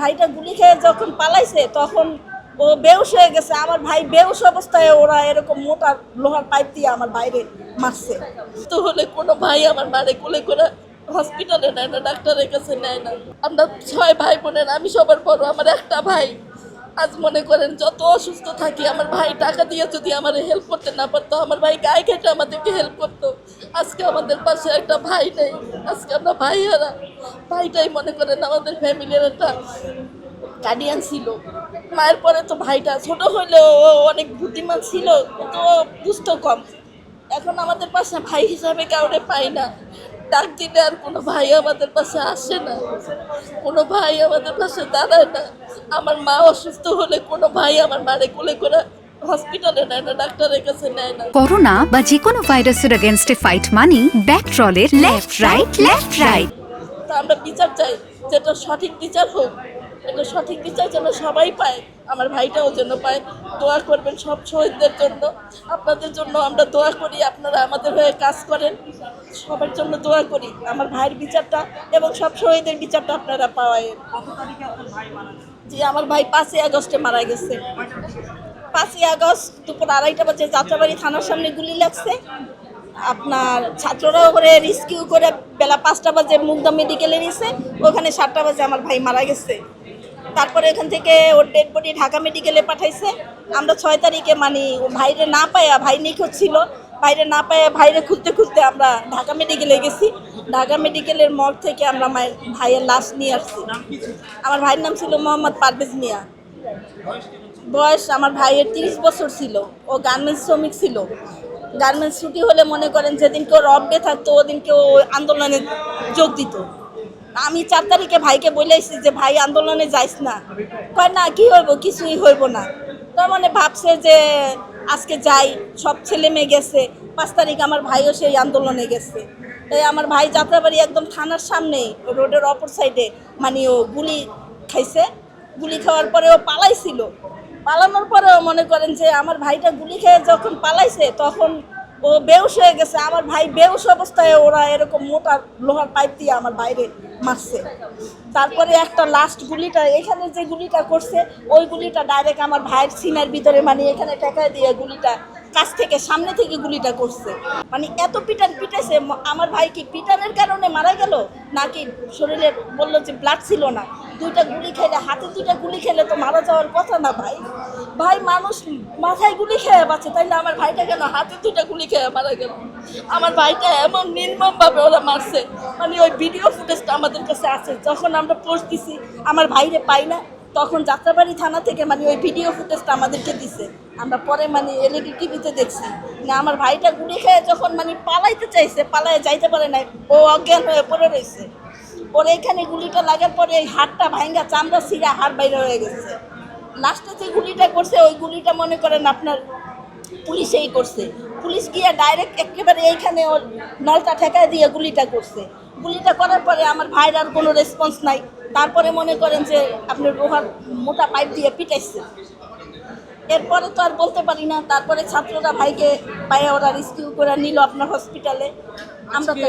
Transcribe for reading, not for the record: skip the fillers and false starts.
ভাইটা গুলি খেয়ে যখন পালাইছে তখন ও বেহুশ হয়ে গেছে। আমার ভাই বেহুশ অবস্থায় ওরা এরকম মোটা লোহার পাইপ দিয়ে আমার বাইরে মারছে। তো হলে কোনো ভাই আমার মারে কোলে করে হসপিটালে নেয় না, ডাক্তারের কাছে নেয় না। আমরা 6 ভাই বোনের, আমি সবার বড়, আমার একটা ভাই। আজ মনে করেন যত অসুস্থ থাকি, আমার ভাই টাকা দিয়ে যদি আমার হেল্প করতে না পারতো, আমার ভাই গায়ে কেটে আমাদেরকে হেল্প করতো। আজকে আমাদের পাশে একটা ভাই নেই, আজকে আমরা ভাই হারা। ভাইটাই মনে করেন আমাদের ফ্যামিলির একটা গার্ডিয়ান ছিল। মায়ের পরে তো ভাইটা ছোট হইলেও ও অনেক বুদ্ধিমান ছিল, তো বুঝতো কম। এখন আমাদের পাশে ভাই হিসাবে কাউরে পাই না। ডাক দিলে আর কোনো ভাই আমাদের পাশে আসে না, কোনো ভাই আমাদের পাশে দাঁড়ায় না। আমার মা অসুস্থ হলে কোনো ভাই আমার মারে কোলে করে হসপিটালে নেয় না, ডাক্তারের কাছে নেয় না। করোনা বা যে কোনো ভাইরাসের এগেইনস্টে ফাইট মানি ব্যাকট্রলের লেফট রাইট। তো আমরা বিচার চাই, যেটা সঠিক বিচার হোক, এটা সঠিক বিচার যেন সবাই পায়, আমার ভাইটাও যেন পায়। দোয়া করবেন সব শহীদদের জন্য, আপনাদের জন্য আমরা দোয়া করি। আপনারা আমাদের হয়ে কাজ করেন, সবার জন্য দোয়া করি আমার ভাইয়ের বিচারটা এবং সব শহীদের বিচারটা আপনারা পাওয়ায়। জি, আমার ভাই 5ই আগস্টে মারা গেছে। 5ই আগস্ট দুপুর 2:30 বাজে যাত্রাবাড়ি থানার সামনে গুলি লাগছে। আপনার ছাত্ররা করে রেস্কিউ করে বেলা 5টা বাজে মুগদা মেডিকেলে নিয়েছে, ওখানে 7টা বাজে আমার ভাই মারা গেছে। তারপরে এখান থেকে ওর ডেড বডি ঢাকা মেডিকেলে পাঠাইছে। আমরা 6 তারিখে ও ভাইরে না পাইয়া, ভাই নিখোঁজ ছিল, ভাইরে না পাইয়া ভাইরে খুঁজতে খুঁজতে আমরা ঢাকা মেডিকেলে গেছি। ঢাকা মেডিকেলের মর্গ থেকে আমরা ভাইয়ের লাশ নিয়ে আসছি। আমার ভাইয়ের নাম ছিল মোহাম্মদ পারভেজ মিয়া। বয়স আমার ভাইয়ের 30 বছর ছিল। ও গার্মেন্টস শ্রমিক ছিল। গার্মেন্টস ছুটি হলে মনে করেন যেদিনকে ওর অফ ডে থাকতো ওদিনকে ও আন্দোলনে যোগ দিত। আমি 4 তারিখে ভাইকে বলেছি যে ভাই আন্দোলনে যাইস না। কয় না, কি হইব, কিছুই হইব না। তার মানে ভাবছে যে আজকে যাই, সব ছেলে মেয়ে গেছে। 5 তারিখ আমার ভাইও সেই আন্দোলনে গেছে। তাই আমার ভাই যাত্রাবাড়ি একদম থানার সামনেই রোডের অপর সাইডে ও গুলি খাইছে। গুলি খাওয়ার পরে ও পালাইছিল। পালানোর পরেও মনে করেন যে আমার ভাইটা গুলি খেয়ে যখন পালাইছে তখন ও বেহুশ হয়ে গেছে। আমার ভাই বেহুশ অবস্থায় ওরা এরকম মোটা লোহার পাইপ দিয়ে আমার বাইরে মারছে। তারপরে একটা লাস্ট গুলিটা, এখানে যে গুলিটা করছে ওই গুলিটা ডাইরেক্ট আমার ভাইয়ের সিনার ভিতরে, এখানে টেকা দিয়ে গুলিটা কাছ থেকে সামনে থেকে গুলিটা করছে। এত পিটাইছে। আমার ভাই কি পিটানের কারণে মারা গেল নাকি শরীরে বললো যে ব্লাড ছিল না? 2টা গুলি খেলে, হাতে 2টা গুলি খেলে তো মারা যাওয়ার কথা না ভাই। ভাই মানুষ মাথায় গুলি খেয়ে বাঁচে, তাই না? আমার ভাইটা কেন হাতে 2টা গুলি খেয়ে মারা গেল? আমার ভাইটা এমন নির্মমভাবে ওরা মারছে। ওই ভিডিও ফুটেজটা আমাদের কাছে আছে। যখন আমরা পোস্ট দিছি আমার ভাইরে পাই না, তখন যাত্রাবাড়ি থানা থেকে ওই ভিডিও ফুটেজটা আমাদেরকে দিছে। আমরা পরে এলইডি টিভিতে দেখছি না আমার ভাইটা গুলি খেয়ে যখন পালাইতে চাইছে, পালায় যাইতে পারে নাই, ও অজ্ঞান হয়ে পড়ে রয়েছে। ওর এখানে গুলিটা লাগার পরে এই হাড়টা ভাঙ্গা, চামড়া ছিঁড়া হাড় বাইরে হয়ে গেছে। লাস্টে যে গুলিটা করছে ওই গুলিটা মনে করেন আপনার পুলিশেই করছে। পুলিশ গিয়ে ডাইরেক্ট একেবারে এইখানে ওর নলটা ঠেকায় দিয়ে গুলিটা করছে। গুলিটা করার পরে আমার ভাইয়ের আর কোনো রেসপন্স নাই। তারপরে মনে করেন যে আপনার লোহার মোটা পাইপ দিয়ে পিটাইছে। এরপরে তো আর বলতে পারি না। তারপরে ছাত্ররা ভাইকে পায়ে ওরা রেস্কিউ করে নিল আপনার হসপিটালে। আমরা তো